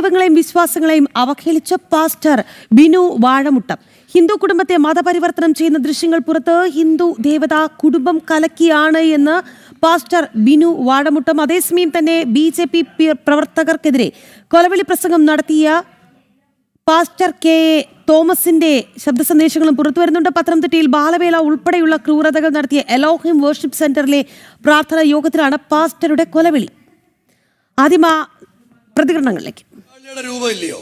ദൈവങ്ങളെയും വിശ്വാസങ്ങളെയും അവഹേളിച്ച pastor Binu Vazhamuttam. Hindu കുടുംബത്തെ മതപരിവർത്തനം ചെയ്യുന്ന ദൃശ്യങ്ങൾ പുറത്ത്. ഹിന്ദു ദേവത കുടുംബം കലക്കിയാണ് എന്ന് പാസ്റ്റർ ബിനു വാഴമുട്ടം. അതേസമയം തന്നെ BJP പ്രവർത്തകർക്കെതിരെ കൊലവിളി പ്രസംഗം നടത്തിയ പാസ്റ്റർ കെ തോമസിന്റെ ശബ്ദ സന്ദേശങ്ങളും പുറത്തു വരുന്നുണ്ട്. പത്തനംതിട്ടയിൽ ബാലവേല ഉൾപ്പെടെയുള്ള ക്രൂരതകൾ നടത്തിയ എലോഹിം വർഷിപ്പ് സെന്ററിലെ പ്രാർത്ഥനാ യോഗത്തിലാണ് പാസ്റ്ററുടെ കൊലവിളി. ആദ്യം ആ പ്രതികരണങ്ങളിലേക്ക്. രൂപ ഇല്ലയോ?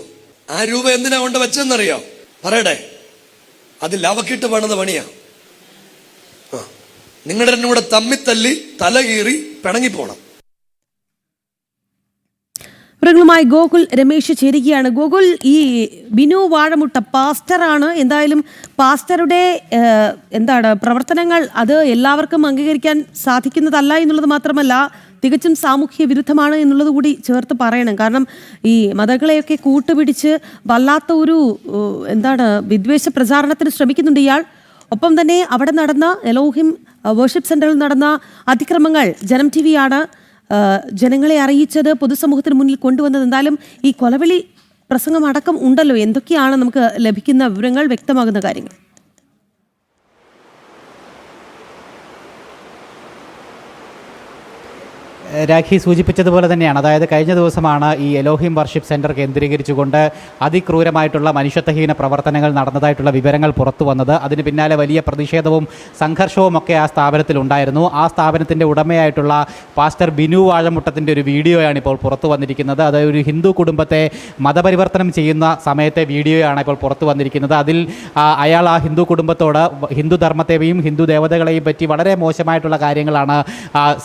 ആ രൂപ എന്തിനാ കൊണ്ട് വെച്ചെന്നറിയോ? പറയട്ടെ, അത് ലവക്കിട്ട് പണിത പണിയാ. നിങ്ങളുടെ രണ്ടും കൂടെ തമ്മിത്തല്ലി തലകീറി പിണങ്ങിപ്പോണം. മൃഗങ്ങളുമായി ഗോകുൽ രമേശ് ചേരുകയാണ്. ഗോകുൽ, ഈ ബിനു വാഴമുട്ട പാസ്റ്ററാണ്. എന്തായാലും പാസ്റ്ററുടെ പ്രവർത്തനങ്ങൾ അത് എല്ലാവർക്കും അംഗീകരിക്കാൻ സാധിക്കുന്നതല്ല എന്നുള്ളത് മാത്രമല്ല, തികച്ചും സാമൂഹ്യ വിരുദ്ധമാണ് എന്നുള്ളത് കൂടി ചേർത്ത് പറയണം. കാരണം ഈ മതങ്ങളെയൊക്കെ കൂട്ടുപിടിച്ച് വല്ലാത്ത ഒരു വിദ്വേഷ പ്രചാരണത്തിന് ശ്രമിക്കുന്നുണ്ട് ഇയാൾ. ഒപ്പം തന്നെ അവിടെ നടന്ന എലോഹിം വർഷിപ്പ് സെന്ററിൽ നടന്ന അതിക്രമങ്ങൾ ജനം TV ആണ് ജനങ്ങളെ അറിയിച്ചത്, പൊതുസമൂഹത്തിന് മുന്നിൽ കൊണ്ടുവന്നത്. എന്തായാലും ഈ കൊലവിളി പ്രസംഗം അടക്കം ഉണ്ടല്ലോ. എന്തൊക്കെയാണ് നമുക്ക് ലഭിക്കുന്ന വിവരങ്ങൾ, വ്യക്തമാകുന്ന കാര്യങ്ങൾ? രാഖി സൂചിപ്പിച്ചതുപോലെ തന്നെയാണ്. അതായത് കഴിഞ്ഞ ദിവസമാണ് ഈ എലോഹിം വർഷിപ്പ് സെൻറ്റർ കേന്ദ്രീകരിച്ചുകൊണ്ട് അതിക്രൂരമായിട്ടുള്ള മനുഷ്യത്വഹീന പ്രവർത്തനങ്ങൾ നടന്നതായിട്ടുള്ള വിവരങ്ങൾ പുറത്തു വന്നത്. അതിന് പിന്നാലെ വലിയ പ്രതിഷേധവും സംഘർഷവും ഒക്കെ ആ സ്ഥാപനത്തിൽ ഉണ്ടായിരുന്നു. ആ സ്ഥാപനത്തിൻ്റെ ഉടമയായിട്ടുള്ള പാസ്റ്റർ ബിനു വാഴമുട്ടത്തിൻ്റെ ഒരു വീഡിയോയാണ് ഇപ്പോൾ പുറത്തു വന്നിരിക്കുന്നത്. അത് ഒരു ഹിന്ദു കുടുംബത്തെ മതപരിവർത്തനം ചെയ്യുന്ന സമയത്തെ വീഡിയോയാണ് ഇപ്പോൾ പുറത്തു വന്നിരിക്കുന്നത്. അതിൽ അയാൾ ആ ഹിന്ദു കുടുംബത്തോട് ഹിന്ദു ധർമ്മത്തെയും ഹിന്ദു ദേവതകളെയും പറ്റി വളരെ മോശമായിട്ടുള്ള കാര്യങ്ങളാണ്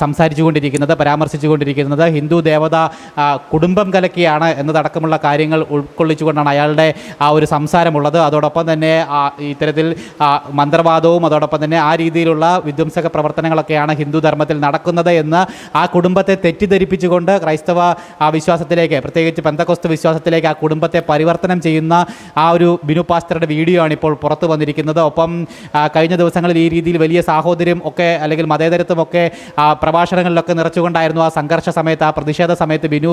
സംസാരിച്ചുകൊണ്ടിരിക്കുന്നത്, പരാമർശിച്ചുകൊണ്ടിരിക്കുന്നത്. ഹിന്ദു ദേവത കുടുംബം കലക്കിയാണ് എന്നതടക്കമുള്ള കാര്യങ്ങൾ ഉൾക്കൊള്ളിച്ചുകൊണ്ടാണ് അയാളുടെ ആ ഒരു സംസാരമുള്ളത്. അതോടൊപ്പം തന്നെ ഇത്തരത്തിൽ മന്ത്രവാദവും അതോടൊപ്പം തന്നെ ആ രീതിയിലുള്ള വിധ്വംസക പ്രവർത്തനങ്ങളൊക്കെയാണ് ഹിന്ദു ധർമ്മത്തിൽ നടക്കുന്നത് എന്ന് ആ കുടുംബത്തെ തെറ്റിദ്ധരിപ്പിച്ചുകൊണ്ട് ക്രൈസ്തവ വിശ്വാസത്തിലേക്ക്, പ്രത്യേകിച്ച് പെന്തക്കോസ്ത് വിശ്വാസത്തിലേക്ക് ആ കുടുംബത്തെ പരിവർത്തനം ചെയ്യുന്ന ആ ഒരു ബിനു പാസ്റ്ററുടെ വീഡിയോ ആണ് ഇപ്പോൾ പുറത്തു വന്നിരിക്കുന്നത്. ഒപ്പം കഴിഞ്ഞ ദിവസങ്ങളിൽ ഈ രീതിയിൽ വലിയ സാഹോദര്യം ഒക്കെ അല്ലെങ്കിൽ മതേതരത്വമൊക്കെ പ്രഭാഷണങ്ങളിലൊക്കെ നിറച്ചുകൊണ്ടായിരുന്നു ആ സംഘർഷ സമയത്ത്, ആ പ്രതിഷേധ സമയത്ത് ബിനു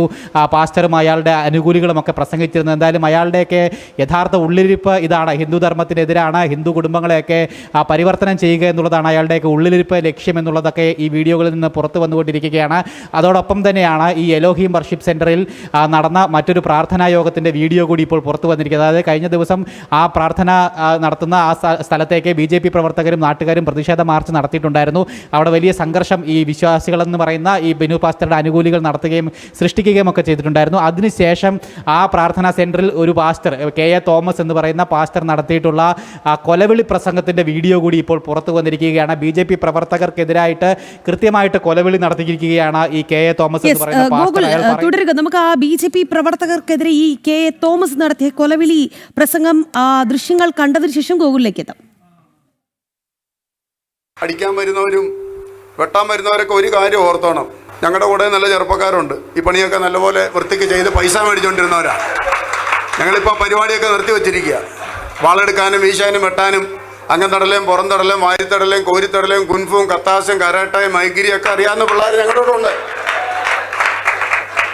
പാസ്റ്ററും അയാളുടെ അനുകൂലികളുമൊക്കെ പ്രസംഗിച്ചിരുന്നത്. എന്തായാലും അയാളുടെയൊക്കെ യഥാർത്ഥ ഉള്ളിലിരിപ്പ് ഇതാണ്. ഹിന്ദു ധർമ്മത്തിനെതിരാണ്, ഹിന്ദു കുടുംബങ്ങളെയൊക്കെ പരിവർത്തനം ചെയ്യുക എന്നുള്ളതാണ് അയാളുടെയൊക്കെ ഉള്ളിലിരിപ്പ് ലക്ഷ്യം എന്നുള്ളതൊക്കെ ഈ വീഡിയോകളിൽ നിന്ന് പുറത്തു വന്നുകൊണ്ടിരിക്കുകയാണ്. അതോടൊപ്പം തന്നെയാണ് ഈ എലോഹിം വർഷിപ്പ് സെൻറ്ററിൽ നടന്ന മറ്റൊരു പ്രാർത്ഥനാ യോഗത്തിൻ്റെ വീഡിയോ കൂടി ഇപ്പോൾ പുറത്തു വന്നിരിക്കുന്നത്. അതായത് കഴിഞ്ഞ ദിവസം ആ പ്രാർത്ഥന നടത്തുന്ന ആ സ്ഥലത്തേക്ക് BJP പ്രവർത്തകരും നാട്ടുകാരും പ്രതിഷേധ മാർച്ച് നടത്തിയിട്ടുണ്ടായിരുന്നു. അവിടെ വലിയ സംഘർഷം ഈ വിശ്വാസികളെന്ന് പറയുന്ന ഈ ബിനു പാസ്റ്ററുടെ അനുകൂലികൾ നടത്തുകയും സൃഷ്ടിക്കുകയും ഒക്കെ ചെയ്തിട്ടുണ്ടായിരുന്നു. അതിനുശേഷം ആ പ്രാർത്ഥനാ സെൻറ്ററിൽ ഒരു പാസ്റ്റർ കെ തോമസ് എന്ന് പറയുന്ന പാസ്റ്റർ നടത്തിയിട്ടുള്ള കൊലവിളി പ്രസംഗത്തിൻ്റെ വീഡിയോ കൂടി ഇപ്പോൾ പുറത്തു വന്നിരിക്കുകയാണ്. BJP പ്രവർത്തകർക്കെതിരായിട്ട് കൃത്യമായിട്ട് കൊലവിളി നടത്തിയിരിക്കുകയാണ് ഈ കെ തോമസ് എന്ന് പറയുന്ന പാസ്റ്റർ. തുടരുക. നമുക്ക് ആ BJP പ്രവർത്തകർക്കെതിരെ ഈ കെ തോമസ് നടത്തിയ കൊലവിളി പ്രസംഗം ദൃശ്യങ്ങൾ കണ്ടതിന് ശേഷം ഗൂഗിളിലേക്ക് എത്താം. അടിക്കാൻ വരുന്നവരും വെട്ടാൻ വരുന്നവരൊക്കെ ഒരു കാര്യം ഓർത്തോണം. ഞങ്ങളുടെ കൂടെ നല്ല ചെറുപ്പക്കാരുണ്ട്. ഈ പണിയൊക്കെ നല്ലപോലെ വൃത്തിക്ക് ചെയ്ത് പൈസ മേടിച്ചുകൊണ്ടിരുന്നവരാണ്. ഞങ്ങളിപ്പോൾ പരിപാടിയൊക്കെ നിർത്തി വച്ചിരിക്കുക. വാളെടുക്കാനും വീശാനും വെട്ടാനും അംഗത്തടലേയും പുറം തടലേയും വാരിത്തടലേയും കോരിത്തടലേയും കുൻഫും കത്താസും കരാട്ടയും മൈഗിരിയൊക്കെ അറിയാവുന്ന പിള്ളേർ ഞങ്ങളുടെ കൂടെ ഉണ്ട്.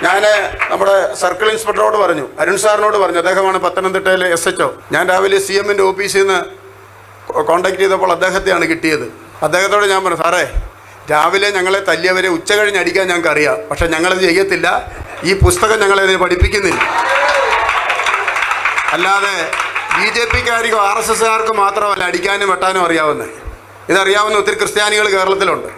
ഞാൻ നമ്മുടെ സർക്കിൾ ഇൻസ്പെക്ടറോട് പറഞ്ഞു, അരുൺ സാറിനോട് പറഞ്ഞു, അദ്ദേഹമാണ് പത്തനംതിട്ടയിലെ SHO. ഞാൻ രാവിലെ CMൻ്റെ ഓഫീസിൽ നിന്ന് കോൺടാക്ട് ചെയ്തപ്പോൾ അദ്ദേഹത്തെയാണ് കിട്ടിയത്. അദ്ദേഹത്തോട് ഞാൻ പറഞ്ഞു, സാറേ രാവിലെ ഞങ്ങളെ തല്ലിയവരെ ഉച്ച കഴിഞ്ഞ് അടിക്കാൻ ഞങ്ങൾക്ക് അറിയാം, പക്ഷെ ഞങ്ങളത് ചെയ്യത്തില്ല. ഈ പുസ്തകം ഞങ്ങളതിനെ പഠിപ്പിക്കുന്നില്ല. അല്ലാതെ BJPക്കാർക്കും RSSകാർക്കും മാത്രമല്ല അടിക്കാനും വെട്ടാനും അറിയാവുന്നത്. ഇതറിയാവുന്ന ഒത്തിരി ക്രിസ്ത്യാനികൾ കേരളത്തിലുണ്ട്.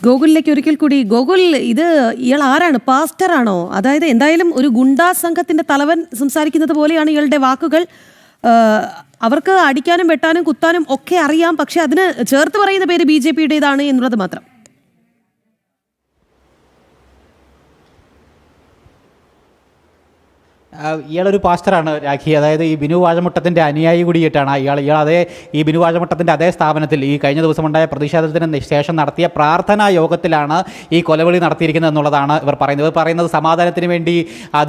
ഗോകുലിലേക്ക് ഒരിക്കൽ കൂടി. ഗോകുൽ, ഇത് ഇയാൾ ആരാണ്? പാസ്റ്ററാണോ? അതായത് എന്തായാലും ഒരു ഗുണ്ടാ സംഘത്തിന്റെ തലവൻ സംസാരിക്കുന്നത് പോലെയാണ് ഇയാളുടെ വാക്കുകൾ. അവർക്ക് അടിക്കാനും വെട്ടാനും കുത്താനും ഒക്കെ അറിയാം, പക്ഷെ അതിന് ചേർത്ത് പറയുന്ന പേര് BJPയുടേതാണ് എന്നുള്ളത് മാത്രം. ഇയാളൊരു പാസ്റ്ററാണ് രാഖി. അതായത് ഈ ബിനു വാഴമുട്ടത്തിൻ്റെ അനുയായി കൂടിയിട്ടാണ് ഇയാൾ അതേ ഈ ബിനു വാഴമുട്ടത്തിൻ്റെ അതേ സ്ഥാപനത്തിൽ ഈ കഴിഞ്ഞ ദിവസമുണ്ടായ പ്രതിഷേധത്തിന് ശേഷം നടത്തിയ പ്രാർത്ഥനാ യോഗത്തിലാണ് ഈ കൊലവിളി നടത്തിയിരിക്കുന്നത് എന്നുള്ളതാണ് ഇവർ പറയുന്നത്. സമാധാനത്തിന് വേണ്ടി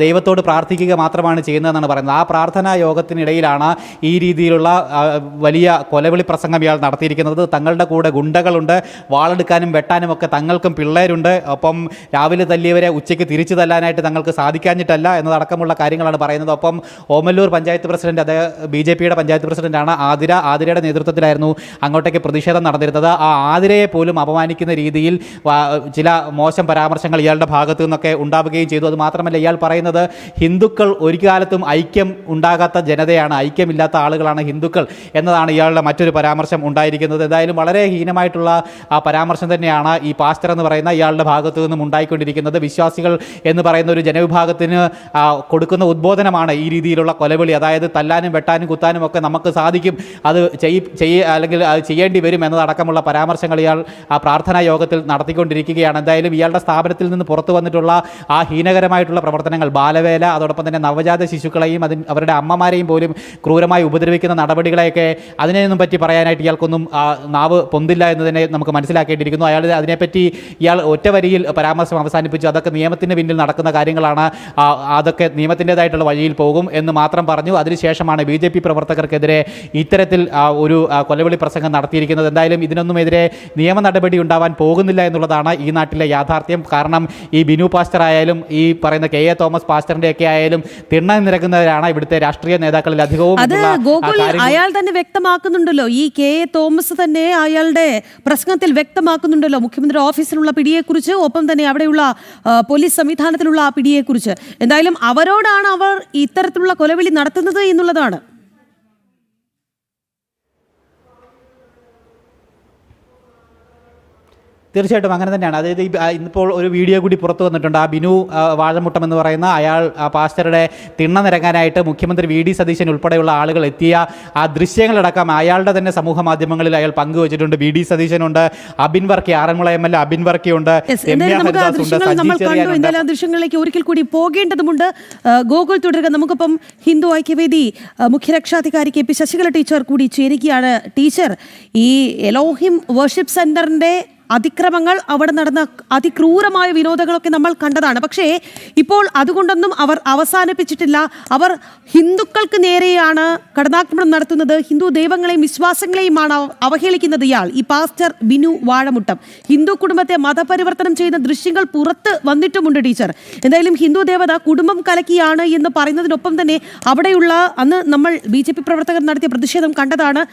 ദൈവത്തോട് പ്രാർത്ഥിക്കുക മാത്രമാണ് ചെയ്യുന്നതെന്നാണ് പറയുന്നത്. ആ പ്രാർത്ഥനാ യോഗത്തിനിടയിലാണ് ഈ രീതിയിലുള്ള വലിയ കൊലവിളി പ്രസംഗം ഇയാൾ നടത്തിയിരിക്കുന്നത്. തങ്ങളുടെ കൂടെ ഗുണ്ടകളുണ്ട്, വാളെടുക്കാനും വെട്ടാനും ഒക്കെ തങ്ങൾക്കും പിള്ളേരുണ്ട്, ഒപ്പം രാവിലെ തല്ലിയവരെ ഉച്ചയ്ക്ക് തിരിച്ചു തല്ലാനായിട്ട് തങ്ങൾക്ക് സാധിക്കാഞ്ഞിട്ടല്ല എന്നതടക്കമുള്ള കാര്യങ്ങളാണ് പറയുന്നത്. ഒപ്പം ഓമല്ലൂർ പഞ്ചായത്ത് പ്രസിഡന്റ്, അത് BJPയുടെ പഞ്ചായത്ത് പ്രസിഡന്റാണ് ആതിരയുടെ നേതൃത്വത്തിലായിരുന്നു അങ്ങോട്ടേക്ക് പ്രതിഷേധം നടന്നിരുന്നത്. ആ ആതിരയെ പോലും അപമാനിക്കുന്ന രീതിയിൽ ചില മോശം പരാമർശങ്ങൾ ഇയാളുടെ ഭാഗത്തു നിന്നൊക്കെ ഉണ്ടാവുകയും ചെയ്തു. അത് മാത്രമല്ല, ഇയാൾ പറയുന്നത് ഹിന്ദുക്കൾ ഒരു കാലത്തും ഐക്യം ഉണ്ടാകാത്ത ജനതയാണ്, ഐക്യമില്ലാത്ത ആളുകളാണ് ഹിന്ദുക്കൾ എന്നതാണ് ഇയാളുടെ മറ്റൊരു പരാമർശം ഉണ്ടായിരിക്കുന്നത്. എന്തായാലും വളരെ ഹീനമായിട്ടുള്ള ആ പരാമർശം തന്നെയാണ് ഈ പാസ്റ്റർ എന്ന് പറയുന്ന ഇയാളുടെ ഭാഗത്തു നിന്നും ഉണ്ടായിക്കൊണ്ടിരിക്കുന്നത്. വിശ്വാസികൾ എന്ന് പറയുന്ന ഒരു ജനവിഭാഗത്തിന് കൊടുക്കുന്ന ഉദ്ബോധനമാണ് ഈ രീതിയിലുള്ള കൊലവിളി. അതായത് തല്ലാനും വെട്ടാനും കുത്താനും ഒക്കെ നമുക്ക് സാധിക്കും, അത് അല്ലെങ്കിൽ അത് ചെയ്യേണ്ടി വരും എന്നതടക്കമുള്ള പരാമർശങ്ങൾ ഇയാൾ ആ പ്രാർത്ഥനാ യോഗത്തിൽ നടത്തിക്കൊണ്ടിരിക്കുകയാണ്. എന്തായാലും ഇയാളുടെ സ്ഥാപനത്തിൽ നിന്ന് പുറത്തു വന്നിട്ടുള്ള ആ ഹീനകരമായിട്ടുള്ള പ്രവർത്തനങ്ങൾ, ബാലവേല, അതോടൊപ്പം തന്നെ നവജാത ശിശുക്കളെയും അവരുടെ അമ്മമാരെയും പോലും ക്രൂരമായി ഉപദ്രവിക്കുന്ന നടപടികളെയൊക്കെ അതിനെയൊന്നും പറ്റി പറയാനായിട്ട് ഇയാൾക്കൊന്നും നാവ് പൊന്തില്ല എന്ന് തന്നെ നമുക്ക് മനസ്സിലാക്കേണ്ടിയിരിക്കുന്നു. അതിനെപ്പറ്റി ഇയാൾ ഒറ്റ വരിയിൽ പരാമർശം അവസാനിപ്പിച്ചു. അതൊക്കെ നിയമത്തിന് പിന്നിൽ നടക്കുന്ന കാര്യങ്ങളാണ്, അതൊക്കെ നിയമത്തിൻ്റെതായിട്ടുള്ള വഴിയിൽ പോകും എന്ന് മാത്രം പറഞ്ഞു. അതിനുശേഷമാണ് BJP പ്രവർത്തകർക്കെതിരെ ഇത്തരത്തിൽ ഒരു കൊലവിളി പ്രസംഗം നടത്തിയിരിക്കുന്നത്. എന്തായാലും ഇതിനൊന്നുമെതിരെ നിയമ നടപടി ഉണ്ടാവാൻ പോകുന്നില്ല എന്നുള്ളതാണ് ഈ നാട്ടിലെ യാഥാർത്ഥ്യം. കാരണം ഈ ബിനു പാസ്റ്റർ ആയാലും ഈ പറയുന്ന KA തോമസ് പാസ്റ്ററിൻ്റെയൊക്കെ ആയാലും തിണ്ണ നിരക്കുന്നവരാണ് ഇവിടുത്തെ രാഷ്ട്രീയ നേതാക്കളിൽ അധികവും. അയാൾ തന്നെ വ്യക്തമാക്കുന്നുണ്ടല്ലോ, ഈ KA തോമസ് തന്നെ അയാളുടെ പ്രസംഗത്തിൽ വ്യക്തമാക്കുന്നുണ്ടല്ലോ മുഖ്യമന്ത്രി ഓഫീസിലുള്ള പിടിയെക്കുറിച്ച്, ഒപ്പം തന്നെ അവിടെയുള്ള പോലീസ് സംവിധാനത്തിലുള്ള ആ പിടിയെക്കുറിച്ച്. എന്തായാലും അവരോടാണ് അവർ ഇത്തരത്തിലുള്ള കൊലവിളി നടത്തുന്നത് എന്നുള്ളതാണ്. തീർച്ചയായിട്ടും അങ്ങനെ തന്നെയാണ്. അതായത് ഇന്നിപ്പോൾ ഒരു വീഡിയോ കൂടി പുറത്തു വന്നിട്ടുണ്ട്. ആ ബിനു വാഴമുട്ടം എന്ന് പറയുന്ന അയാൾ ആ പാസ്റ്ററുടെ തിണ്ണ നിരങ്ങാനായിട്ട് മുഖ്യമന്ത്രി VD സതീശൻ ഉൾപ്പെടെയുള്ള ആളുകൾ എത്തിയ ആ ദൃശ്യങ്ങളടക്കം അയാളുടെ തന്നെ സമൂഹ മാധ്യമങ്ങളിൽ അയാൾ പങ്കുവച്ചിട്ടുണ്ട്. VD സതീശനുണ്ട്, അബിൻ വർക്കി, ആറന്മുള MLA അബിൻ വർക്കിയുണ്ട്, ദൃശ്യങ്ങളിലേക്ക് ഒരിക്കൽ കൂടി പോകേണ്ടതുണ്ട്. ഗോകുൽ തുടരുക. നമുക്കിപ്പം ഹിന്ദു ഐക്യവേദി മുഖ്യരക്ഷാധികാരി KP ശശികല ടീച്ചർ കൂടി ചേരുകയാണ്. ടീച്ചർ, ഈ എലോഹിം വർഷിപ്പ് സെന്ററിന്റെ അതിക്രമങ്ങൾ, അവിടെ നടന്ന അതിക്രൂരമായ വിനോദങ്ങളൊക്കെ നമ്മൾ കണ്ടതാണ്. പക്ഷേ ഇപ്പോൾ അതുകൊണ്ടൊന്നും അവർ അവസാനിപ്പിച്ചിട്ടില്ല. അവർ ഹിന്ദുക്കൾക്ക് നേരെയാണ് കടന്നാക്രമണം നടത്തുന്നത്. ഹിന്ദു ദൈവങ്ങളെയും വിശ്വാസങ്ങളെയുമാണ് അവഹേളിക്കുന്നത് ഈ പാസ്റ്റർ ബിനു വാഴമുട്ടം. ഹിന്ദു കുടുംബത്തെ മതപരിവർത്തനം ചെയ്യുന്ന ദൃശ്യങ്ങൾ പുറത്ത് വന്നിട്ടുമുണ്ട്. ടീച്ചർ, എന്തായാലും ഹിന്ദു ദേവത കുടുംബം കലക്കിയാണ് എന്ന് പറയുന്നതിനൊപ്പം തന്നെ അവിടെയുള്ള അന്ന് നമ്മൾ BJP പ്രവർത്തകർ നടത്തിയ പ്രതിഷേധം കണ്ടതാണ്.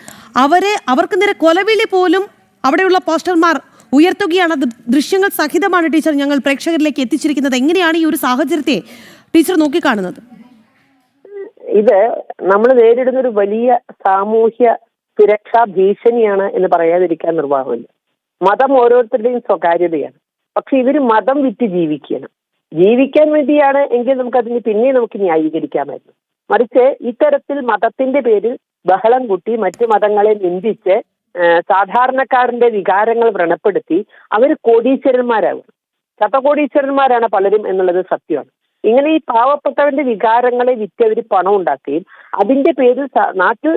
അവർക്ക് നേരെ കൊലവിളി പോലും അവിടെയുള്ള പോസ്റ്റർമാർ ഉയർത്തുകയാണ്. ദൃശ്യങ്ങൾ സഹിതമാണ് ടീച്ചർ ഞങ്ങൾ പ്രേക്ഷകരിലേക്ക് എത്തിച്ചിരിക്കുന്നത്. എങ്ങനെയാണ് ഈ ഒരു സാഹചര്യത്തെ ടീച്ചർ നോക്കിക്കാണുന്നത്? ഇത് നമ്മൾ നേരിടുന്ന ഒരു വലിയ സാമൂഹ്യ സുരക്ഷാ ഭീഷണിയാണ് എന്ന് പറയാതിരിക്കാൻ നിർവാഹമില്ല. മതം ഓരോരുത്തരുടെയും സ്വകാര്യതയാണ്. പക്ഷെ ഇവര് മതം വിറ്റ് ജീവിക്കാൻ വേണ്ടിയാണ് എങ്കിൽ നമുക്കതിന് പിന്നെ നമുക്ക് ന്യായീകരിക്കാമായിരുന്നു. മറിച്ച് ഇത്തരത്തിൽ മതത്തിന്റെ പേരിൽ ബഹളം കൂട്ടി മറ്റു മതങ്ങളെ നിന്ദിച്ച് സാധാരണക്കാരന്റെ വികാരങ്ങൾ വ്രണപ്പെടുത്തി അവർ കോടീശ്വരന്മാരാകും. ശതകോടീശ്വരന്മാരാണ് പലരും എന്നുള്ളത് സത്യമാണ്. ഇങ്ങനെ ഈ പാവപ്പെട്ടവന്റെ വികാരങ്ങളെ വിറ്റവർ പണം ഉണ്ടാക്കുകയും അതിന്റെ പേരിൽ നാട്ടിൽ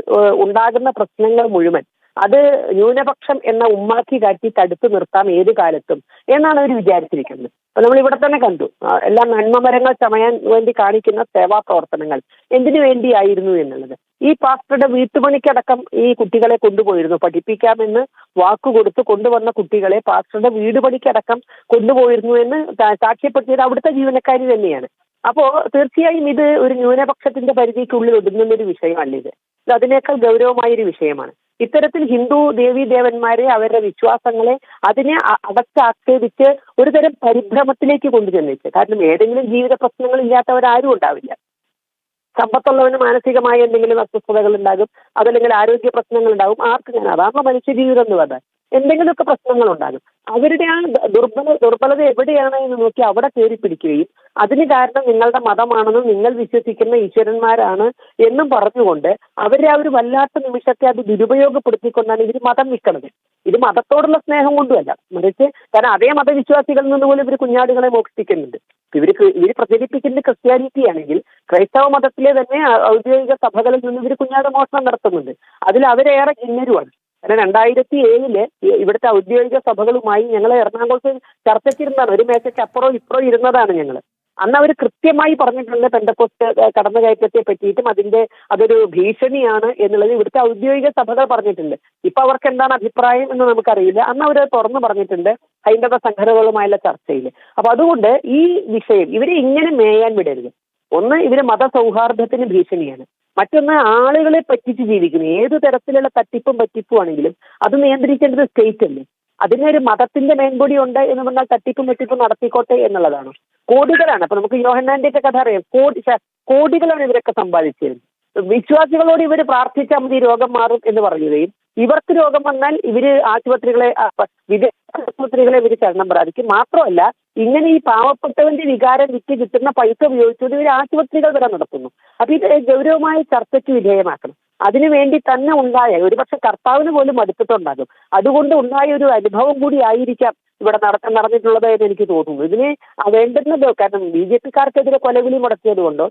ഉണ്ടാകുന്ന പ്രശ്നങ്ങൾ മുഴുവൻ അത് ന്യൂനപക്ഷം എന്ന ഉമ്മാക്കി കാട്ടി തടുത്തു നിർത്താം ഏത് കാലത്തും എന്നാണ് അവർ വിചാരിച്ചിരിക്കുന്നത്. അപ്പൊ നമ്മൾ ഇവിടെ തന്നെ കണ്ടു, എല്ലാം നന്മമരങ്ങൾ ചമയാൻ വേണ്ടി കാണിക്കുന്ന സേവാ പ്രവർത്തനങ്ങൾ എന്തിനു വേണ്ടിയായിരുന്നു എന്നുള്ളത്. ഈ പാസ്റ്ററുടെ വീട്ടുപണിക്കടക്കം ഈ കുട്ടികളെ കൊണ്ടുപോയിരുന്നു. പഠിപ്പിക്കാമെന്ന് വാക്കുകൊടുത്ത് കൊണ്ടുവന്ന കുട്ടികളെ പാസ്റ്ററുടെ വീട് പണിക്കടക്കം കൊണ്ടുപോയിരുന്നു എന്ന് സാക്ഷ്യപ്പെടുത്തിയത് അവിടുത്തെ ജീവനക്കാരി തന്നെയാണ്. അപ്പോ തീർച്ചയായും ഇത് ഒരു ന്യൂനപക്ഷത്തിന്റെ പരിധിക്കുള്ളിൽ ഒതുങ്ങുന്ന ഒരു വിഷയമല്ല. ഇത് അതിനേക്കാൾ ഗൗരവമായൊരു വിഷയമാണ്. ഇത്തരത്തിൽ ഹിന്ദു ദേവീദേവന്മാരെ, അവരുടെ വിശ്വാസങ്ങളെ അതിനെ അടച്ചാക്ഷേപിച്ച് ഒരുതരം പരിഭ്രമത്തിലേക്ക് കൊണ്ടുചെന്നിച്ച്. കാരണം ഏതെങ്കിലും ജീവിത പ്രശ്നങ്ങൾ ഇല്ലാത്തവരാരും ഉണ്ടാവില്ല. സമ്പത്തുള്ളവന് മാനസികമായ എന്തെങ്കിലും അസ്വസ്ഥതകൾ ഉണ്ടാകും, അതല്ലെങ്കിൽ ആരോഗ്യ പ്രശ്നങ്ങൾ ഉണ്ടാകും. അതാണല്ലോ മനുഷ്യ ജീവിതം എന്ന് പറഞ്ഞാൽ. എന്തെങ്കിലുമൊക്കെ പ്രശ്നങ്ങൾ ഉണ്ടാകും. അവരുടെ ആ ദുർബലത എവിടെയാണ് എന്ന് നോക്കി അവിടെ കയറി പിടിക്കുകയും അതിന് കാരണം നിങ്ങളുടെ മതമാണെന്നും നിങ്ങൾ വിശ്വസിക്കുന്ന ഈശ്വരന്മാരാണ് എന്നും പറഞ്ഞുകൊണ്ട് അവരെ ആ ഒരു വല്ലാത്ത നിമിഷത്തെ അത് ദുരുപയോഗപ്പെടുത്തിക്കൊണ്ടാണ് ഇവർ മതം വിൽക്കുന്നത്. ഇത് മതത്തോടുള്ള സ്നേഹം കൊണ്ടുമല്ല, മറിച്ച് കാരണം അതേ മതവിശ്വാസികളിൽ നിന്ന് പോലും ഇവർ കുഞ്ഞാടുകളെ മോഷ്ടിക്കുന്നുണ്ട്. ഇവർ പ്രചരിപ്പിക്കുന്ന ക്രിസ്ത്യാനിറ്റി ആണെങ്കിൽ ക്രൈസ്തവ മതത്തിലെ തന്നെ ഔദ്യോഗിക സഭകളിൽ നിന്ന് ഇവർ കുഞ്ഞാട് മോഷണം നടത്തുന്നുണ്ട്. അതിൽ അവരേറെ കിന്നരുമാണ്. കാരണം 2007 ഇവിടുത്തെ ഔദ്യോഗിക സഭകളുമായി ഞങ്ങൾ എറണാകുളത്ത് ചർച്ചയ്ക്കിരുന്നതാണ്. ഒരു മേശയ്ക്ക് അപ്പുറം ഇപ്പുറം ഇരുന്നതാണ് ഞങ്ങൾ. അന്ന് അവർ കൃത്യമായി പറഞ്ഞിട്ടുണ്ട് പെന്തക്കോസ്ത് കടന്നുകയറ്റത്തെ പറ്റിയിട്ടും അതൊരു ഭീഷണിയാണ് എന്നുള്ളത് ഇവിടുത്തെ ഔദ്യോഗിക സഭകൾ പറഞ്ഞിട്ടുണ്ട്. ഇപ്പൊ അവർക്ക് എന്താണ് അഭിപ്രായം എന്ന് നമുക്കറിയില്ല. അന്ന് അവർ തുറന്നു പറഞ്ഞിട്ടുണ്ട് ഹൈന്ദവ സംഘടനകളുമായുള്ള ചർച്ചയിൽ. അപ്പൊ അതുകൊണ്ട് ഈ വിഷയം ഇവരെ ഇങ്ങനെ മേയാൻ വിടരുത്. ഒന്ന്, ഇവര് മതസൗഹാർദ്ദത്തിന് ഭീഷണിയാണ്. മറ്റൊന്ന്, ആളുകളെ പറ്റിച്ച് ജീവിക്കുന്നു. ഏത് തരത്തിലുള്ള തട്ടിപ്പും പറ്റിപ്പും ആണെങ്കിലും അത് നിയന്ത്രിക്കേണ്ടത് സ്റ്റേറ്റ് അല്ലേ. അതിനൊരു മതത്തിന്റെ മേൻപൊടി ഉണ്ട് എന്ന് പറഞ്ഞാൽ തട്ടിപ്പും പറ്റിപ്പും നടത്തിക്കോട്ടെ എന്നുള്ളതാണ്. കോടികളാണ്. അപ്പൊ നമുക്ക് യോഹന്നാന്റെ ഒക്കെ കഥ അറിയാം. കോടികളാണ് ഇവരൊക്കെ സമ്പാദിച്ചിരുന്നത്. വിശ്വാസികളോട് ഇവർ പ്രാർത്ഥിച്ചാൽ മതി രോഗം മാറും എന്ന് പറയുകയും ഇവർക്ക് രോഗം വന്നാൽ ഇവര് വിദേശ ആശുപത്രികളെ ഇവർ ശരണം പ്രാപിക്കും. മാത്രമല്ല ഇങ്ങനെ ഈ പാവപ്പെട്ടവന്റെ വികാരം വിറ്റ് കിട്ടുന്ന പൈസ ഉപയോഗിച്ചുകൊണ്ട് ഇവർ ആശുപത്രികൾ വരെ നടത്തുന്നു. അപ്പൊ ഇത് ഗൗരവമായ ചർച്ചയ്ക്ക് വിധേയമാക്കണം. അതിനുവേണ്ടി തന്നെ ഉണ്ടായ ഒരുപക്ഷെ കർത്താവിന് പോലും മടുത്തിട്ടുണ്ടാകും. അതുകൊണ്ട് ഉണ്ടായ ഒരു അനുഭവം കൂടി ആയിരിക്കാം ഇവിടെ നടന്നിട്ടുള്ളത് എന്ന് എനിക്ക് തോന്നുന്നു. ഇതിന് വേണ്ടുന്നത് കാരണം BJP-ക്കാർക്കെതിരെ കൊലവിളി മുടക്കിയത് കൊണ്ടോ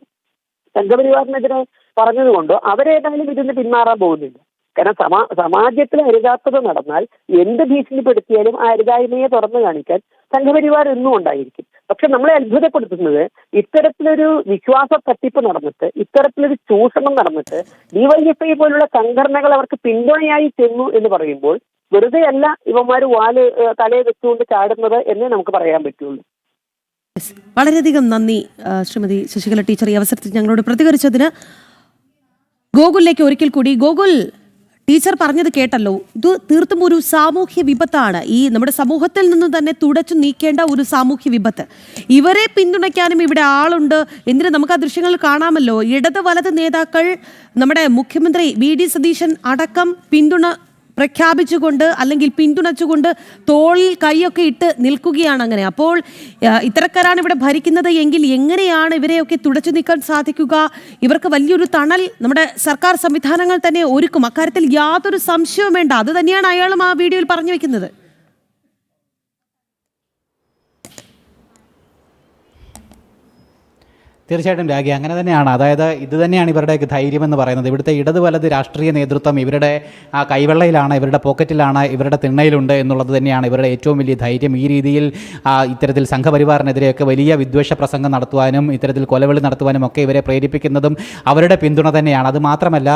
സംഘപരിവാറിനെതിരെ പറഞ്ഞതുകൊണ്ടോ അവരേതായാലും ഇതിന് പിന്മാറാൻ പോകുന്നില്ല. കാരണം സമാജത്തിൽ അരുതാത്തത് നടന്നാൽ എന്ത് ഭീഷണിപ്പെടുത്തിയാലും ആ അരുതായ്മയെ തുറന്നു കാണിക്കാൻ സംഘപരിവാർ എന്നും ഉണ്ടായിരിക്കും. പക്ഷെ നമ്മളെ അത്ഭുതപ്പെടുത്തുന്നത് ഇത്തരത്തിലൊരു വിശ്വാസ തട്ടിപ്പ് നടന്നിട്ട്, ഇത്തരത്തിലൊരു ചൂഷണം നടന്നിട്ട് DYFI പോലുള്ള സംഘടനകൾ അവർക്ക് പിന്തുണയായി ചെന്നു എന്ന് പറയുമ്പോൾ വെറുതെ അല്ല ഇവന്മാര് തലയെ വെച്ചുകൊണ്ട് ചാടുന്നത് എന്നേ നമുക്ക് പറയാൻ പറ്റുള്ളൂ. വളരെയധികം നന്ദി ശ്രീമതി ശശികല ടീച്ചർ ഈ അവസരത്തിൽ ഞങ്ങളോട് പ്രതികരിച്ചതിന്. ഗോകുലിലേക്ക് ഒരിക്കൽ കൂടി. ഗോകുൽ, ടീച്ചർ പറഞ്ഞത് കേട്ടല്ലോ, ഇത് തീർത്തും ഒരു സാമൂഹ്യ വിപത്താണ്. ഈ നമ്മുടെ സമൂഹത്തിൽ നിന്ന് തന്നെ തുടച്ചു നീക്കേണ്ട ഒരു സാമൂഹ്യ വിപത്ത്. ഇവരെ പിന്തുണയ്ക്കാനും ഇവിടെ ആളുണ്ട്. എന്തിന് നമുക്ക് ആ ദൃശ്യങ്ങൾ കാണാമല്ലോ. ഇടത് വലത് നേതാക്കൾ, നമ്മുടെ മുഖ്യമന്ത്രി VD സതീശൻ അടക്കം പിന്തുണ പ്രഖ്യാപിച്ചുകൊണ്ട് അല്ലെങ്കിൽ പിന്തുണച്ചുകൊണ്ട് തോളിൽ കൈയൊക്കെ ഇട്ട് നിൽക്കുകയാണ്. അങ്ങനെ അപ്പോൾ ഇത്തരക്കാരാണ് ഇവിടെ ഭരിക്കുന്നത് എങ്കിൽ എങ്ങനെയാണ് ഇവരെയൊക്കെ തുടച്ചു നീക്കാൻ സാധിക്കുക? ഇവർക്ക് വലിയൊരു തണൽ നമ്മുടെ സർക്കാർ സംവിധാനങ്ങൾ തന്നെ ഒരുക്കും. അക്കാര്യത്തിൽ യാതൊരു സംശയവും വേണ്ട. അത് തന്നെയാണ് അയാളും ആ വീഡിയോയിൽ പറഞ്ഞു വെക്കുന്നത്. തീർച്ചയായിട്ടും രാഗി, അങ്ങനെ തന്നെയാണ്. അതായത് ഇത് തന്നെയാണ് ഇവരുടെ ധൈര്യം എന്ന് പറയുന്നത്. ഇവിടുത്തെ ഇടത് വലത് രാഷ്ട്രീയ നേതൃത്വം ഇവരുടെ ആ കൈവെള്ളയിലാണ്, ഇവരുടെ പോക്കറ്റിലാണ്, ഇവരുടെ തിണ്ണയിലുണ്ട് എന്നുള്ളത് തന്നെയാണ് ഇവരുടെ ഏറ്റവും വലിയ ധൈര്യം. ഈ രീതിയിൽ ഇത്തരത്തിൽ സംഘപരിവാറിനെതിരെയൊക്കെ വലിയ വിദ്വേഷ പ്രസംഗം നടത്തുവാനും ഇത്തരത്തിൽ കൊലവിളി നടത്തുവാനും ഒക്കെ ഇവരെ പ്രേരിപ്പിക്കുന്നതും അവരുടെ പിന്തുണ തന്നെയാണ്. അത് മാത്രമല്ല,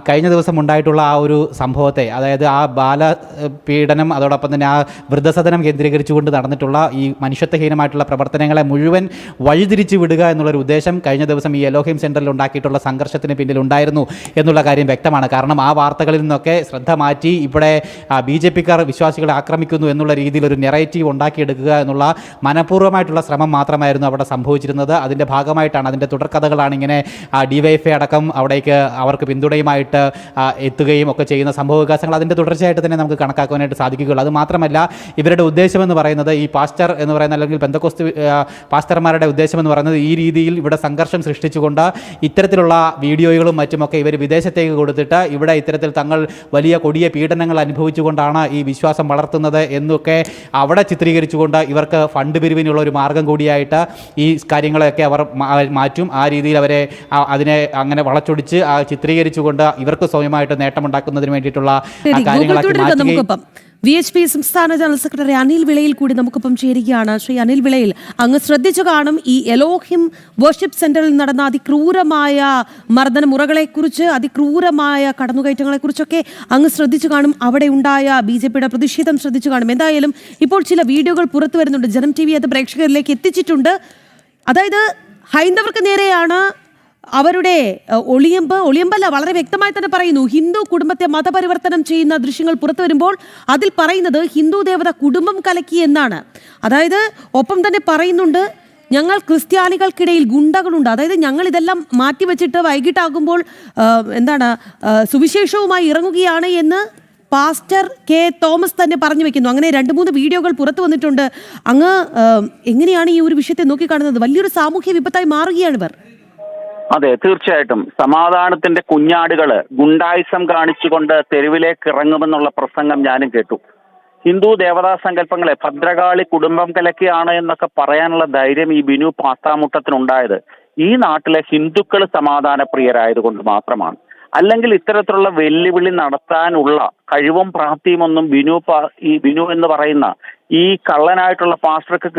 കഴിഞ്ഞ ദിവസം ഉണ്ടായിട്ടുള്ള ആ ഒരു സംഭവത്തെ, അതായത് ആ ബാലപീഡനം, അതോടൊപ്പം തന്നെ ആ വൃദ്ധസദനം കേന്ദ്രീകരിച്ചുകൊണ്ട് നടന്നിട്ടുള്ള ഈ മനുഷ്യത്വഹീനമായിട്ടുള്ള പ്രവർത്തനങ്ങളെ മുഴുവൻ വഴിതിരിച്ചു വിടുക എന്നുള്ള ഉദ്ദേശം കഴിഞ്ഞ ദിവസം ഈ എലോഹിം സെന്ററിൽ ഉണ്ടാക്കിയിട്ടുള്ള സംഘർഷത്തിന് പിന്നിൽ ഉണ്ടായിരുന്നു എന്നുള്ള കാര്യം വ്യക്തമാണ്. കാരണം ആ വാർത്തകളിൽ നിന്നൊക്കെ ശ്രദ്ധ മാറ്റി ഇവിടെ BJP-ക്കാർ വിശ്വാസികളെ ആക്രമിക്കുന്നു എന്നുള്ള രീതിയിൽ ഒരു നെറേറ്റീവ് ഉണ്ടാക്കിയെടുക്കുക എന്നുള്ള മനഃപൂർവ്വമായിട്ടുള്ള ശ്രമം മാത്രമായിരുന്നു അവിടെ സംഭവിച്ചിരുന്നത്. അതിൻ്റെ ഭാഗമായിട്ടാണ്, അതിൻ്റെ തുടർക്കഥകളാണ് ഇങ്ങനെ DYFI അടക്കം അവിടേക്ക് അവർക്ക് പിന്തുണയുമായിട്ട് എത്തുകയും ഒക്കെ ചെയ്യുന്ന സംഭവവികാസങ്ങൾ. അതിൻ്റെ തുടർച്ചയായിട്ട് തന്നെ നമുക്ക് കണക്കാക്കാനായിട്ട് സാധിക്കുകയുള്ളൂ. അത് മാത്രമല്ല, ഇവരുടെ ഉദ്ദേശമെന്ന് പറയുന്നത്, ഈ പാസ്റ്റർ എന്ന് പറയുന്ന അല്ലെങ്കിൽ പെന്തക്കോസ്ത് പാസ്റ്റർമാരുടെ ഉദ്ദേശമെന്ന് പറയുന്നത് ഈ രീതിയിൽ ഇവിടെ സംഘർഷം സൃഷ്ടിച്ചുകൊണ്ട് ഇത്തരത്തിലുള്ള വീഡിയോകളും മറ്റുമൊക്കെ ഇവർ വിദേശത്തേക്ക് കൊടുത്തിട്ട് ഇവിടെ ഇത്തരത്തിൽ തങ്ങൾ വലിയ കൊടിയ പീഡനങ്ങൾ അനുഭവിച്ചുകൊണ്ടാണ് ഈ വിശ്വാസം വളർത്തുന്നത് എന്നൊക്കെ അവിടെ ചിത്രീകരിച്ചുകൊണ്ട് ഇവർക്ക് ഫണ്ട് പിരിവിനുള്ള ഒരു മാർഗം കൂടിയായിട്ട് ഈ കാര്യങ്ങളെയൊക്കെ അവർ മാറ്റും. ആ രീതിയിൽ അവരെ അതിനെ അങ്ങനെ വളച്ചൊടിച്ച് ചിത്രീകരിച്ചുകൊണ്ട് ഇവർക്ക് സ്വയമായിട്ട് നേട്ടമുണ്ടാക്കുന്നതിന് വേണ്ടിയിട്ടുള്ള കാര്യങ്ങളാക്കി മാറ്റുകയും. VHP സംസ്ഥാന ജനറൽ സെക്രട്ടറി അനിൽ വിളയിൽ കൂടി നമുക്കൊപ്പം ചേരുകയാണ്. ശ്രീ അനിൽ വിളയിൽ, അങ്ങ് ശ്രദ്ധിച്ചു കാണും ഈ എലോഹിം വർഷിപ്പ് സെന്ററിൽ നടന്ന അതിക്രൂരമായ മർദ്ദനമുറകളെക്കുറിച്ച്, അതിക്രൂരമായ കടന്നുകയറ്റങ്ങളെക്കുറിച്ചൊക്കെ അങ്ങ് ശ്രദ്ധിച്ചു കാണും. അവിടെ ഉണ്ടായ BJP-യുടെ പ്രതിഷേധം ശ്രദ്ധിച്ചു കാണും. എന്തായാലും ഇപ്പോൾ ചില വീഡിയോകൾ പുറത്തു വരുന്നുണ്ട്. ജനം TV അത് പ്രേക്ഷകരിലേക്ക് എത്തിച്ചിട്ടുണ്ട്. അതായത് ഹൈന്ദവർക്ക് നേരെയാണ് അവരുടെ ഒളിയമ്പല്ല, വളരെ വ്യക്തമായി തന്നെ പറയുന്നു. ഹിന്ദു കുടുംബത്തെ മതപരിവർത്തനം ചെയ്യുന്ന ദൃശ്യങ്ങൾ പുറത്തു വരുമ്പോൾ അതിൽ പറയുന്നത് ഹിന്ദു ദേവത കുടുംബം കലക്കി എന്നാണ്. അതായത് ഒപ്പം തന്നെ പറയുന്നുണ്ട്, ഞങ്ങൾ ക്രിസ്ത്യാനികൾക്കിടയിൽ ഗുണ്ടകളുണ്ട്. അതായത് ഞങ്ങൾ ഇതെല്ലാം മാറ്റിവെച്ചിട്ട് വൈകിട്ടാകുമ്പോൾ സുവിശേഷവുമായി ഇറങ്ങുകയാണ് എന്ന് പാസ്റ്റർ കെ തോമസ് തന്നെ പറഞ്ഞു വെക്കുന്നു. അങ്ങനെ 2-3 വീഡിയോകൾ പുറത്തു വന്നിട്ടുണ്ട്. അങ്ങ് എങ്ങനെയാണ് ഈ ഒരു വിഷയത്തെ നോക്കിക്കാണുന്നത്? വലിയൊരു സാമൂഹ്യ വിപത്തായി മാറുകയാണ് ഇവർ. അതെ, തീർച്ചയായിട്ടും സമാധാനത്തിന്റെ കുഞ്ഞാടുകള് ഗുണ്ടായിസം കാണിച്ചുകൊണ്ട് തെരുവിലേക്ക് ഇറങ്ങുമെന്നുള്ള പ്രസംഗം ഞാനും കേട്ടു. ഹിന്ദു ദേവതാ സങ്കല്പങ്ങളെ ഭദ്രകാളി കുടുംബം കലക്കിയാണ് എന്നൊക്കെ പറയാനുള്ള ധൈര്യം ഈ ബിനു പാത്താമുട്ടത്തിനുണ്ടായത് ഈ നാട്ടിലെ ഹിന്ദുക്കൾ സമാധാന പ്രിയരായതുകൊണ്ട് മാത്രമാണ്. അല്ലെങ്കിൽ ഇത്തരത്തിലുള്ള വെല്ലുവിളി നടത്താനുള്ള കഴിവും പ്രാപ്തിയും ഒന്നും ബിനു എന്ന് പറയുന്ന ഈ കള്ളനായിട്ടുള്ള പാസ്റ്റർക്ക്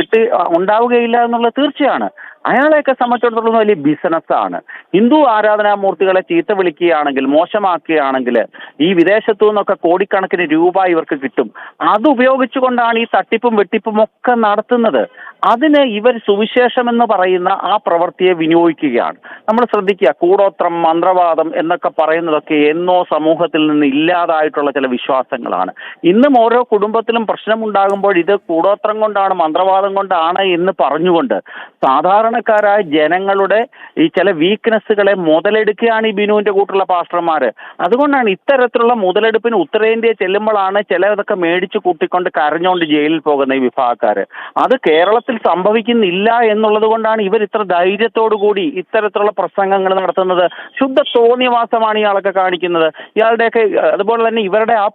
ഉണ്ടാവുകയില്ല എന്നുള്ളത് തീർച്ചയാണ്. അയാളെയൊക്കെ സംബന്ധിച്ചിടത്തോളം വലിയ ബിസിനസ്സാണ്. ഹിന്ദു ആരാധനാമൂർത്തികളെ ചീത്ത വിളിക്കുകയാണെങ്കിൽ, മോശമാക്കുകയാണെങ്കിൽ ഈ വിദേശത്തു നിന്നൊക്കെ കോടിക്കണക്കിന് രൂപ ഇവർക്ക് കിട്ടും. അത് ഉപയോഗിച്ചുകൊണ്ടാണ് ഈ തട്ടിപ്പും വെട്ടിപ്പും ഒക്കെ നടത്തുന്നത്. അതിന് ഇവർ സുവിശേഷം എന്ന് പറയുന്ന ആ പ്രവൃത്തിയെ വിനിയോഗിക്കുകയാണ്. നമ്മൾ ശ്രദ്ധിക്കുക, കൂടോത്രം, മന്ത്രവാദം എന്നൊക്കെ പറയുന്നതൊക്കെ എന്നോ സമൂഹത്തിൽ നിന്ന് ഇല്ലാതായിട്ടുള്ള ചില വിശ്വാസങ്ങളാണ്. ഇന്നും ഓരോ കുടുംബത്തിലും പ്രശ്നമുണ്ടാകുമ്പോൾ ഇത് കൂടോത്രം കൊണ്ടാണ്, മന്ത്രവാദം കൊണ്ടാണ് എന്ന് പറഞ്ഞുകൊണ്ട് സാധാരണക്കാരായ ജനങ്ങളുടെ ഈ ചില വീക്ക്നെസ്സുകളെ മുതലെടുക്കുകയാണ് ഈ ബിനുവിന്റെ കൂട്ടുള്ള പാസ്റ്റർമാര്. അതുകൊണ്ടാണ് ഇത്തരത്തിലുള്ള മുതലെടുപ്പിന് ഉത്തരേന്ത്യ ചെല്ലുമ്പോഴാണ് ചിലതൊക്കെ മേടിച്ചു കൂട്ടിക്കൊണ്ട് കരഞ്ഞുകൊണ്ട് ജയിലിൽ പോകുന്ന ഈ വിഭാഗക്കാര്. അത് കേരളത്തിൽ സംഭവിക്കുന്നില്ല എന്നുള്ളത് കൊണ്ടാണ് ഇവർ ഇത്ര ധൈര്യത്തോടു കൂടി ഇത്തരത്തിലുള്ള പ്രസംഗങ്ങൾ നടത്തുന്നത്. ശുദ്ധ തോന്നിയവാസമാണ് ഇയാളൊക്കെ കാണിക്കുന്നത്. ഇയാളുടെയൊക്കെ അതുപോലെ തന്നെ ഇവരുടെ ആ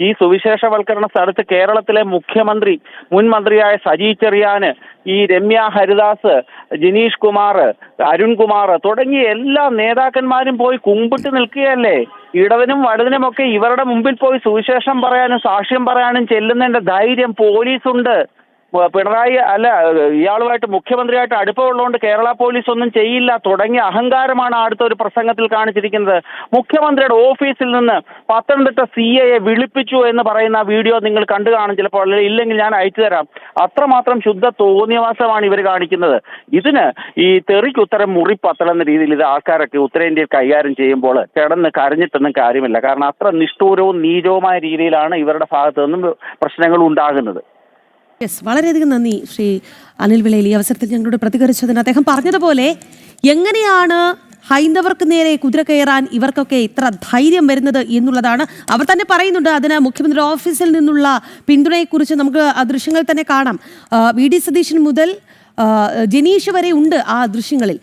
ഈ സുവിശേഷവൽക്കരണ സ്ഥലത്ത് കേരളത്തിലെ മുൻ മന്ത്രിയായ സജി ചെറിയാന്, ഈ രമ്യ ഹരിദാസ്, ജിനീഷ് കുമാർ, അരുൺകുമാർ തുടങ്ങിയ എല്ലാ നേതാക്കന്മാരും പോയി കുമ്പിട്ട് നിൽക്കുകയല്ലേ. ഇടതിനും വലതിനും ഒക്കെ ഇവരുടെ മുമ്പിൽ പോയി സുവിശേഷം പറയാനും സാക്ഷ്യം പറയാനും ചെല്ലുന്നതിന്റെ ധൈര്യം പോലീസുണ്ട്. പിണറായി ഇയാളുമായിട്ട് മുഖ്യമന്ത്രിയായിട്ട് അടുപ്പമുള്ളതുകൊണ്ട് കേരള പോലീസ് ഒന്നും ചെയ്യില്ല തുടങ്ങിയ അഹങ്കാരമാണ് അടുത്ത ഒരു പ്രസംഗത്തിൽ കാണിച്ചിരിക്കുന്നത്. മുഖ്യമന്ത്രിയുടെ ഓഫീസിൽ നിന്ന് പത്തനംതിട്ട CIയെ വിളിപ്പിച്ചു എന്ന് പറയുന്ന വീഡിയോ നിങ്ങൾ കണ്ടു കാണും ചിലപ്പോൾ, ഇല്ലെങ്കിൽ ഞാൻ അയച്ചു തരാം. അത്രമാത്രം ശുദ്ധ തോന്നിയവാസമാണ് ഇവർ കാണിക്കുന്നത്. ഇതിന് ഈ തെറിക്കുത്തരം മുറിപ്പത്തൽ എന്ന രീതിയിൽ ഇത് ആൾക്കാരൊക്കെ ഉത്തരേന്ത്യയിൽ കൈകാര്യം ചെയ്യുമ്പോൾ കിടന്ന് കരഞ്ഞിട്ടൊന്നും കാര്യമില്ല. കാരണം അത്ര നിഷ്ഠൂരവും നീചവുമായ രീതിയിലാണ് ഇവരുടെ ഭാഗത്തു നിന്നും പ്രശ്നങ്ങൾ ഉണ്ടാകുന്നത്. യെസ്, വളരെയധികം നന്ദി ശ്രീ അനിൽ വിളയിൽ ഈ അവസരത്തിൽ ഞങ്ങളോട് പ്രതികരിച്ചതിന്. അദ്ദേഹം പറഞ്ഞതുപോലെ എങ്ങനെയാണ് ഹൈന്ദവർക്ക് നേരെ കുതിര കയറാൻ ഇവർക്കൊക്കെ ഇത്ര ധൈര്യം വരുന്നത് എന്നുള്ളതാണ്. അവർ തന്നെ പറയുന്നുണ്ട് അതിന് മുഖ്യമന്ത്രി ഓഫീസിൽ നിന്നുള്ള പിന്തുണയെക്കുറിച്ച് നമുക്ക് ആ ദൃശ്യങ്ങൾ തന്നെ കാണാം. VD സതീശൻ മുതൽ ജനീഷ് വരെ ഉണ്ട് ആ ദൃശ്യങ്ങളിൽ.